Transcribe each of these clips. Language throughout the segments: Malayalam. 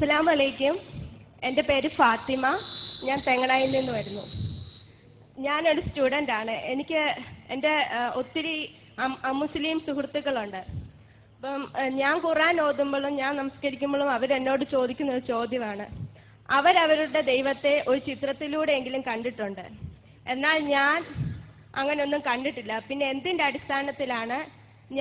അസ്സലാമു അലൈക്കും. എൻ്റെ പേര് ഫാത്തിമ. ഞാൻ തെങ്ങണായിൽ നിന്ന് വരുന്നു. ഞാനൊരു സ്റ്റുഡൻ്റാണ്. എനിക്ക് എൻ്റെ ഒത്തിരി അമുസ്ലിം സുഹൃത്തുക്കളുണ്ട്. അപ്പം ഞാൻ ഖുർആൻ ഓതുമ്പോഴും ഞാൻ നമസ്കരിക്കുമ്പോഴും അവരെന്നോട് ചോദിക്കുന്ന ഒരു ചോദ്യമാണ്, അവരവരുടെ ദൈവത്തെ ഒരു ചിത്രത്തിലൂടെയെങ്കിലും കണ്ടിട്ടുണ്ട്, എന്നാൽ ഞാൻ അങ്ങനെയൊന്നും കണ്ടിട്ടില്ല, പിന്നെ എന്തിൻ്റെ അടിസ്ഥാനത്തിലാണ്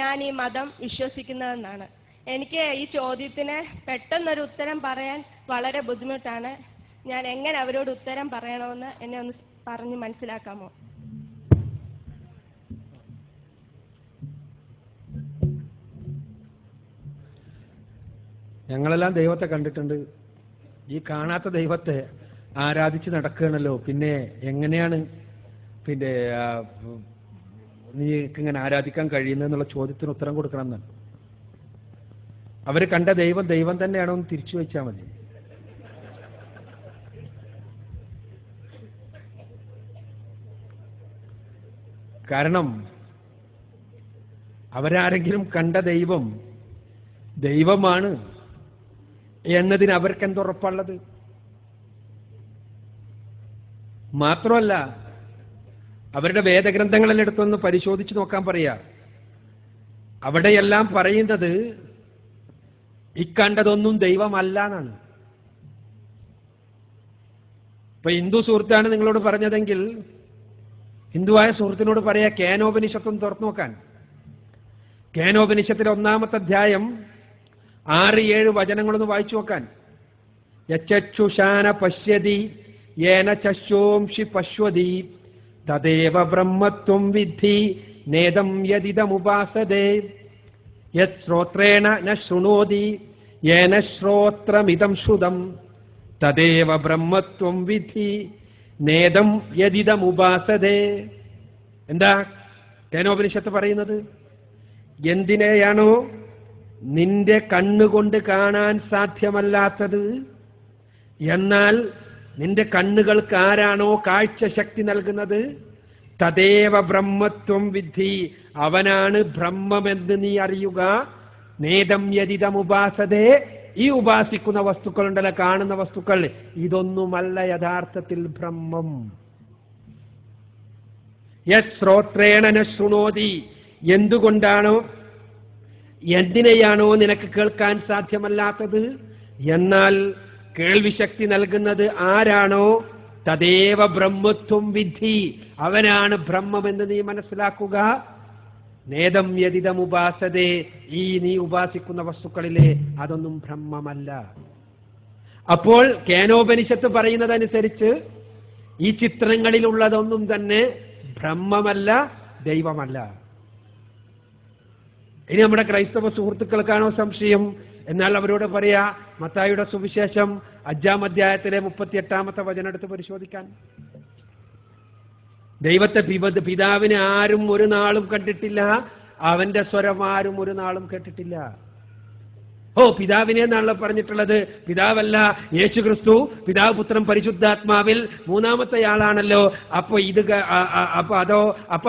ഞാൻ ഈ മതം വിശ്വസിക്കുന്നതെന്നാണ്. എനിക്ക് ഈ ചോദ്യത്തിന് പെട്ടെന്നൊരു ഉത്തരം പറയാൻ വളരെ ബുദ്ധിമുട്ടാണ്. ഞാൻ എങ്ങനെ അവരോട് ഉത്തരം പറയണമെന്ന് എന്നെ ഒന്ന് പറഞ്ഞ് മനസ്സിലാക്കാമോ? ഞങ്ങളെല്ലാം ദൈവത്തെ കണ്ടിട്ടുണ്ട്. ഈ കാണാത്ത ദൈവത്തെ ആരാധിച്ച് നടക്കുകയാണല്ലോ, പിന്നെ എങ്ങനെയാണ് പിന്നെ നീക്കിങ്ങനെ ആരാധിക്കാൻ കഴിയുന്നതെന്നുള്ള ചോദ്യത്തിന് ഉത്തരം കൊടുക്കണം എന്നാണ്. അവർ കണ്ട ദൈവം ദൈവം തന്നെയാണോ എന്ന് തിരിച്ചു വെച്ചാൽ മതി. കാരണം അവരാരെങ്കിലും കണ്ട ദൈവം ദൈവമാണ് എന്നതിന് അവർക്ക് എന്തുറപ്പുള്ളത്? മാത്രമല്ല, അവരുടെ വേദഗ്രന്ഥങ്ങളിൽ എടുത്തൊന്ന് പരിശോധിച്ച് നോക്കാൻ പറയാ. അവിടെയെല്ലാം പറയുന്നത് ഇക്കണ്ടതൊന്നും ദൈവമല്ല എന്നാണ്. ഇപ്പൊ ഹിന്ദു സുഹൃത്താണ് നിങ്ങളോട് പറഞ്ഞതെങ്കിൽ ഹിന്ദുവായ സുഹൃത്തിനോട് പറയാ കേനോപനിഷത്തും തുറന്നു നോക്കാൻ. കേനോപനിഷത്തിലെ 1-ാമത്തെ അധ്യായം 6-7 വചനങ്ങളൊന്ന് വായിച്ചു നോക്കാൻ. യച്ചുഷാന പശ്യതി യേന ചശോംഷി പശ്വതി തദേവ ബ്രഹ്മത്വം വിദ്ധി നേദം യദിദമുപാസതേ യത് ശ്രോത്രേണ ന ശൃണോതി യേന ശ്രോത്രമിദം ശ്രുതം തദേവ ബ്രഹ്മത്വം വിദ്ധി നേദം യദിദമുപാസതേ. എന്താ കേനോപനിഷത്ത് പറയുന്നത്? എന്തിനെയാണോ നിന്റെ കണ്ണുകൊണ്ട് കാണാൻ സാധ്യമല്ലാത്തത്, എന്നാൽ നിന്റെ കണ്ണുകൾക്ക് ആരാണോ കാഴ്ച ശക്തി നൽകുന്നത്, തദേവ ബ്രഹ്മത്വം വിദ്ധി, അവനാണ് ബ്രഹ്മമെന്ന് നീ അറിയുക. നേദം യദിദമുപാസതേ, ഈ ഉപാസിക്കുന്ന വസ്തുക്കളുണ്ടല്ലോ, കാണുന്ന വസ്തുക്കൾ, ഇതൊന്നുമല്ല യഥാർത്ഥത്തിൽ ബ്രഹ്മം. യത് ശ്രോത്രേണ ന ശൃണോതി, എന്തുകൊണ്ടാണോ എന്തിനെയാണോ നിനക്ക് കേൾക്കാൻ സാധ്യമല്ലാത്തത്, എന്നാൽ കേൾവിശക്തി നൽകുന്നത് ആരാണോ, തദേവ ബ്രഹ്മത്വം വിദ്ധി, അവനാണ് ബ്രഹ്മമെന്ന് നീ മനസ്സിലാക്കുക. നേദം യദിദമുപാസതേ, ഈ നീ ഉപാസിക്കുന്ന വസ്തുക്കളിലെ അതൊന്നും ബ്രഹ്മമല്ല. അപ്പോൾ കേനോപനിഷത്ത് പറയുന്നതനുസരിച്ച് ഈ ചിത്രങ്ങളിലുള്ളതൊന്നും തന്നെ ബ്രഹ്മമല്ല, ദൈവമല്ല. ഇനി നമ്മുടെ ക്രൈസ്തവ സുഹൃത്തുക്കൾക്കാണോ സംശയം? എന്നാൽ അവരോട് പറയാ, മത്തായിയുടെ സുവിശേഷം 5-ാം അധ്യായത്തിലെ 38-ാമത്തെ വചനം എടുത്ത് പരിശോധിക്കാൻ. ദൈവത്തെ പിതാവിനെ ആരും ഒരു നാളും കണ്ടിട്ടില്ല, അവന്റെ സ്വരം ആരും ഒരു നാളും കേട്ടിട്ടില്ല. പിതാവിനെ എന്നാണല്ലോ പറഞ്ഞിട്ടുള്ളത്. പിതാവല്ല യേശു ക്രിസ്തു, പിതാവ് പുത്രൻ പരിശുദ്ധാത്മാവിൽ 3-ാമത്തെ ആളാണല്ലോ. അപ്പൊ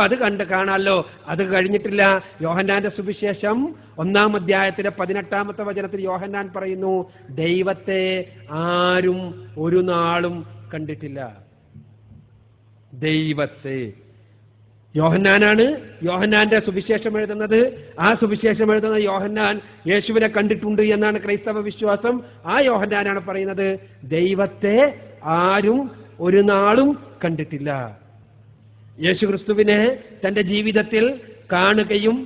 അത് കാണാമല്ലോ. അത് കഴിഞ്ഞിട്ടില്ല. യോഹന്നാന്റെ സുവിശേഷം 1-ാം അധ്യായത്തിലെ 18-ാമത്തെ വചനത്തിൽ യോഹന്നാൻ പറയുന്നു, ദൈവത്തെ ആരും ഒരു നാളും കണ്ടിട്ടില്ല. ദൈവത്തെ യോഹന്നാനാണ് യോഹന്നാന്റെ സുവിശേഷം എഴുതുന്നത്. ആ സുവിശേഷം എഴുതുന്ന യോഹന്നാൻ യേശുവിനെ കണ്ടിട്ടുണ്ട് എന്നാണ് ക്രൈസ്തവ വിശ്വാസം. ആ യോഹന്നാനാണ് പറയുന്നത്, ദൈവത്തെ ആരും ഒരു നാളും കണ്ടിട്ടില്ല. യേശു ക്രിസ്തുവിനെ തന്റെ ജീവിതത്തിൽ കാണുകയും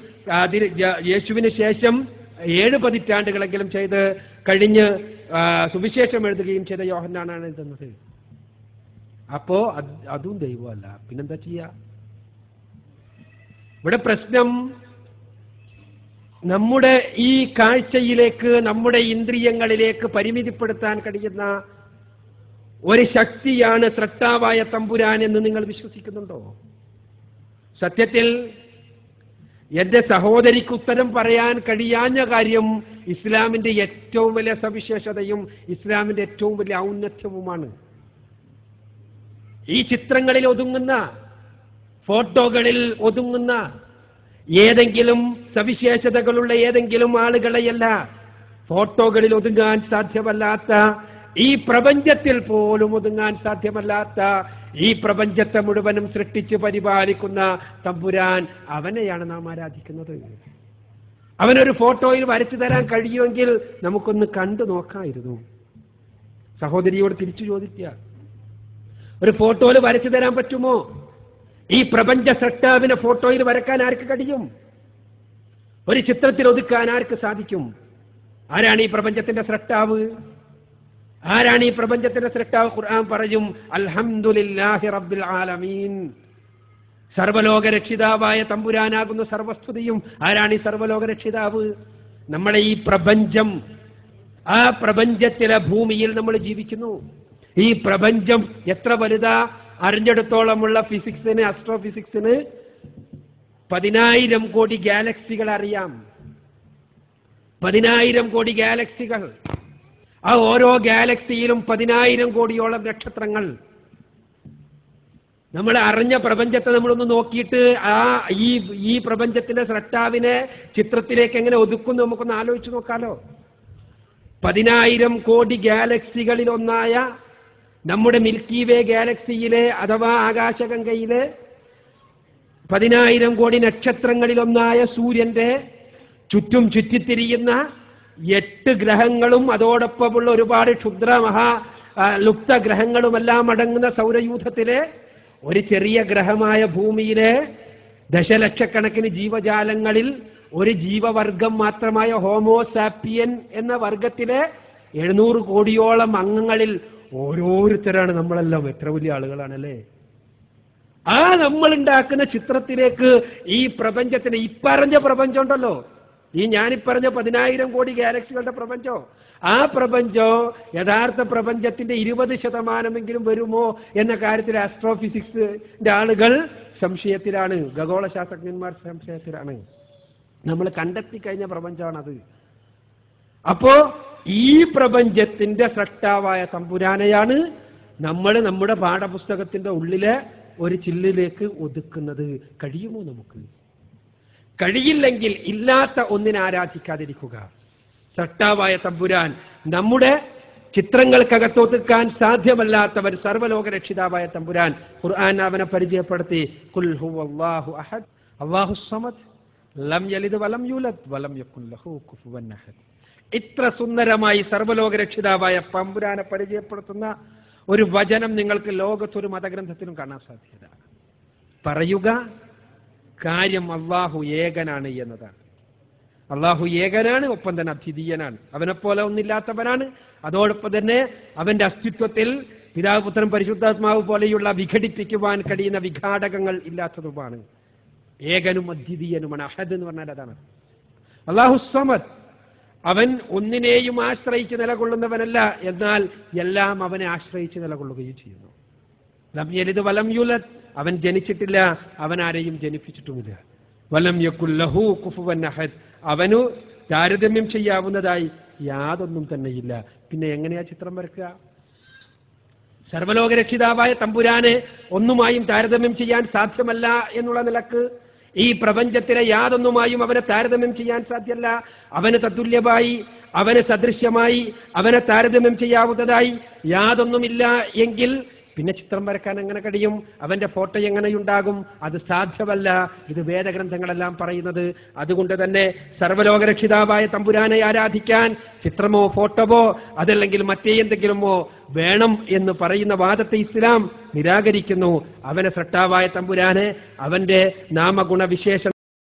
യേശുവിന് ശേഷം 7 പതിറ്റാണ്ടുകളെങ്കിലും ചെയ്ത് കഴിഞ്ഞ് സുവിശേഷം എഴുതുകയും ചെയ്ത യോഹന്നാനാണ് എഴുതുന്നത്. അപ്പോ അതും ദൈവമല്ല, പിന്നെന്താ ചെയ്യാ? ഇവിടെ പ്രശ്നം നമ്മുടെ ഈ കാഴ്ചയിലേക്ക്, നമ്മുടെ ഇന്ദ്രിയങ്ങളിലേക്ക് പരിമിതിപ്പെടുത്താൻ കഴിയുന്ന ഒരു ശക്തിയാണ് സ്രഷ്ടാവായ തമ്പുരാൻ എന്ന് നിങ്ങൾ വിശ്വസിക്കുന്നുണ്ടോ? സത്യത്തിൽ എന്റെ സഹോദരിക്ക് ഉത്തരം പറയാൻ കഴിയാഞ്ഞ കാര്യം ഇസ്ലാമിന്റെ ഏറ്റവും വലിയ സവിശേഷതയും ഇസ്ലാമിന്റെ ഏറ്റവും വലിയ ഔന്നത്യവുമാണ്. ഈ ചിത്രങ്ങളിൽ ഒതുങ്ങുന്ന, ഫോട്ടോകളിൽ ഒതുങ്ങുന്ന ഏതെങ്കിലും സവിശേഷതകളുള്ള ഏതെങ്കിലും ആളുകളെയല്ല ഫോട്ടോകളിൽ ഒതുങ്ങാൻ സാധ്യമല്ലാത്ത, ഈ പ്രപഞ്ചത്തിൽ പോലും ഒതുങ്ങാൻ സാധ്യമല്ലാത്ത, ഈ പ്രപഞ്ചത്തെ മുഴുവനും സൃഷ്ടിച്ച് പരിപാലിക്കുന്ന തമ്പുരാൻ, അവനെയാണ് നാം ആരാധിക്കുന്നത്. അവനൊരു ഫോട്ടോയിൽ വരച്ചു തരാൻ കഴിയുമെങ്കിൽ നമുക്കൊന്ന് കണ്ടു നോക്കാമായിരുന്നു. സഹോദരിയോട് തിരിച്ചു ചോദിക്കുക, ഒരു ഫോട്ടോയിൽ വരച്ചു തരാൻ പറ്റുമോ? ഈ പ്രപഞ്ച സൃഷ്ടാവിനെ ഫോട്ടോയിൽ വരക്കാൻ ആർക്ക് കഴിയും? ഒരു ചിത്രത്തിൽ ഒതുക്കാൻ ആർക്ക് സാധിക്കും? ആരാണ് ഈ പ്രപഞ്ചത്തിന്റെ സൃഷ്ടാവ്? ആരാണ് ഈ പ്രപഞ്ചത്തിന്റെ സൃഷ്ടാവ്? ഖുർആൻ പറയും, അൽഹംദുലില്ലാഹി റബ്ബിൽ ആലമീൻ. സർവലോക രക്ഷിതാവായ തമ്പുരാനാകുന്ന സർവസ്തുതിയും. ആരാണ് ഈ സർവലോക രക്ഷിതാവ്? നമ്മളെ ഈ പ്രപഞ്ചം, ആ പ്രപഞ്ചത്തിലെ ഭൂമിയിൽ നമ്മൾ ജീവിക്കുന്നു. ഈ പ്രപഞ്ചം എത്ര വലുതാ? അറിഞ്ഞെടുത്തോളമുള്ള ഫിസിക്സിന്, ആസ്ട്രോഫിസിക്സിന് 10,000 കോടി ഗാലക്സികൾ അറിയാം. 10,000 കോടി ഗാലക്സികൾ. ആ ഓരോ ഗാലക്സിയിലും 10,000 കോടിയോളം നക്ഷത്രങ്ങൾ. നമ്മൾ അറിഞ്ഞ പ്രപഞ്ചത്തെ നമ്മളൊന്ന് നോക്കിയിട്ട് ഈ പ്രപഞ്ചത്തിന്റെ സൃഷ്ടാവിനെ ചിത്രത്തിലേക്ക് എങ്ങനെ ഒതുക്കും നമുക്കൊന്ന് ആലോചിച്ച് നോക്കാലോ. 10,000 കോടി ഗാലക്സികളിൽ ഒന്നായ നമ്മുടെ മിൽക്കി വേ ഗാലക്സിയിലെ അഥവാ ആകാശഗംഗയിലെ 10,000 കോടി നക്ഷത്രങ്ങളിലൊന്നായ സൂര്യന്റെ ചുറ്റും ചുറ്റിത്തിരിയുന്ന 8 ഗ്രഹങ്ങളും അതോടൊപ്പമുള്ള ഒരുപാട് ക്ഷുദ്ര ലുപ്ത ഗ്രഹങ്ങളുമെല്ലാം അടങ്ങുന്ന സൗരയൂഥത്തിലെ ഒരു ചെറിയ ഗ്രഹമായ ഭൂമിയിലെ ദശലക്ഷക്കണക്കിന് ജീവജാലങ്ങളിൽ ഒരു ജീവവർഗം മാത്രമായ ഹോമോസാപ്പിയൻ എന്ന വർഗത്തിലെ 700 കോടിയോളം അംഗങ്ങളിൽ ഓരോരുത്തരാണ് നമ്മളെല്ലാം. എത്ര വലിയ ആളുകളാണല്ലേ! ആ നമ്മൾ ഉണ്ടാക്കുന്ന ചിത്രത്തിലേക്ക് ഈ പ്രപഞ്ചത്തിന്, ഇപ്പറഞ്ഞ പ്രപഞ്ചം ഉണ്ടല്ലോ, ഈ ഞാനിപ്പറഞ്ഞ 10,000 കോടി ഗാലക്സികളുടെ പ്രപഞ്ചം, ആ പ്രപഞ്ചം യഥാർത്ഥ പ്രപഞ്ചത്തിന്റെ 20% വരുമോ എന്ന കാര്യത്തിൽ ആസ്ട്രോഫിസിക്സിന്റെ ആളുകൾ സംശയത്തിലാണ്, ഖഗോള ശാസ്ത്രജ്ഞന്മാർ സംശയത്തിലാണ്. നമ്മൾ കണ്ടെത്തി കഴിഞ്ഞ പ്രപഞ്ചമാണത്. അപ്പോ ഈ പ്രപഞ്ചത്തിന്റെ സൃഷ്ടാവായ തമ്പുരാനെയാണ് നമ്മൾ നമ്മുടെ പാഠപുസ്തകത്തിന്റെ ഉള്ളിലെ ഒരു ചില്ലിലേക്ക് ഒതുക്കുന്നത്. കഴിയുമോ നമുക്ക്? കഴിയില്ലെങ്കിൽ ഇല്ലാത്ത ഒന്നിനെ ആരാധിക്കാതിരിക്കുക. സൃഷ്ടാവായ തമ്പുരാൻ നമ്മുടെ ചിത്രങ്ങൾക്കകത്തൊതുക്കാൻ സാധ്യമല്ലാത്തവർ, സർവ്വലോക രക്ഷിതാവായ തമ്പുരാൻ ഖുർആൻ അവനെ പരിചയപ്പെടുത്തി, ഖുൽ ഹുവല്ലാഹു അഹദ് അല്ലാഹുസ് സമദ് ലം യലിദ് വലം യൂലദ് വലം യകുൽ ലഹു കുഫുവൻ അഹദ്. ഇത്ര സുന്ദരമായി സർവ്വലോക രക്ഷിതാവായ തമ്പുരാനെ പരിചയപ്പെടുത്തുന്ന ഒരു വചനം നിങ്ങൾക്ക് ലോകത്തൊരു മതഗ്രന്ഥത്തിലും കാണാൻ സാധ്യത. പറയുക കാര്യം അല്ലാഹു ഏകനാണ് എന്നതാണ്. അല്ലാഹു ഏകനാണ്, ഒപ്പം തന്നെ അദ്വിതീയനാണ്, അവനെപ്പോലെ ഒന്നില്ലാത്തവനാണ്. അതോടൊപ്പം തന്നെ അവന്റെ അസ്തിത്വത്തിൽ പിതാവ് പുത്രൻ പരിശുദ്ധാത്മാവ് പോലെയുള്ള വിഘടിപ്പിക്കുവാൻ കഴിയുന്ന വിഘാടകങ്ങൾ ഇല്ലാത്തതുമാണ്. ഏകനും അദ്വിതീയനുമാണ്. അഹദ് എന്ന് പറഞ്ഞാൽ അതാണ്. അല്ലാഹു സമദ്, അവൻ ഒന്നിനെയും ആശ്രയിച്ച് നിലകൊള്ളുന്നവനല്ല, എന്നാൽ എല്ലാം അവനെ ആശ്രയിച്ച് നിലകൊള്ളുകയും ചെയ്യുന്നു. ലം യലിദ് വലം യൂലദ്, അവൻ ജനിച്ചിട്ടില്ല, അവൻ ആരെയും ജനിപ്പിച്ചിട്ടുമില്ല. വലം യകുൽ ലഹു കുഫുവൻ അഹദ്, അവനു താരതമ്യം ചെയ്യാവുന്നതായി യാതൊന്നും തന്നെയില്ല. പിന്നെ എങ്ങനെയാ ചിത്രം വരക്കുക? സർവ്വലോക രക്ഷിതാവായ തമ്പുരാനെ ഒന്നുമായും താരതമ്യം ചെയ്യാൻ സാധ്യമല്ല എന്നുള്ള നിലക്ക് ഈ പ്രപഞ്ചത്തിലെ യാതൊന്നുമായും അവനെ താരതമ്യം ചെയ്യാൻ സാധ്യമല്ല. അവന് തത്തുല്യമായി, അവന് സദൃശ്യമായി, അവനെ താരതമ്യം ചെയ്യാവുന്നതായി യാതൊന്നുമില്ല എങ്കിൽ പിന്നെ ചിത്രം വരക്കാൻ എങ്ങനെ കഴിയും? അവന്റെ ഫോട്ടോ എങ്ങനെയുണ്ടാകും? അത് സാധ്യമല്ല. ഇത് വേദഗ്രന്ഥങ്ങളെല്ലാം പറയുന്നത്. അതുകൊണ്ട് തന്നെ സർവ്വലോക രക്ഷിതാവായ തമ്പുരാനെ ആരാധിക്കാൻ ചിത്രമോ ഫോട്ടോവോ അതല്ലെങ്കിൽ മറ്റേന്തെങ്കിലുമോ വേണം എന്ന് പറയുന്ന വാദത്തെ ഇസ്ലാം നിരാകരിക്കുന്നു. അവനെ സൃഷ്ടാവായ തമ്പുരാനെ അവന്റെ നാമഗുണവിശേഷ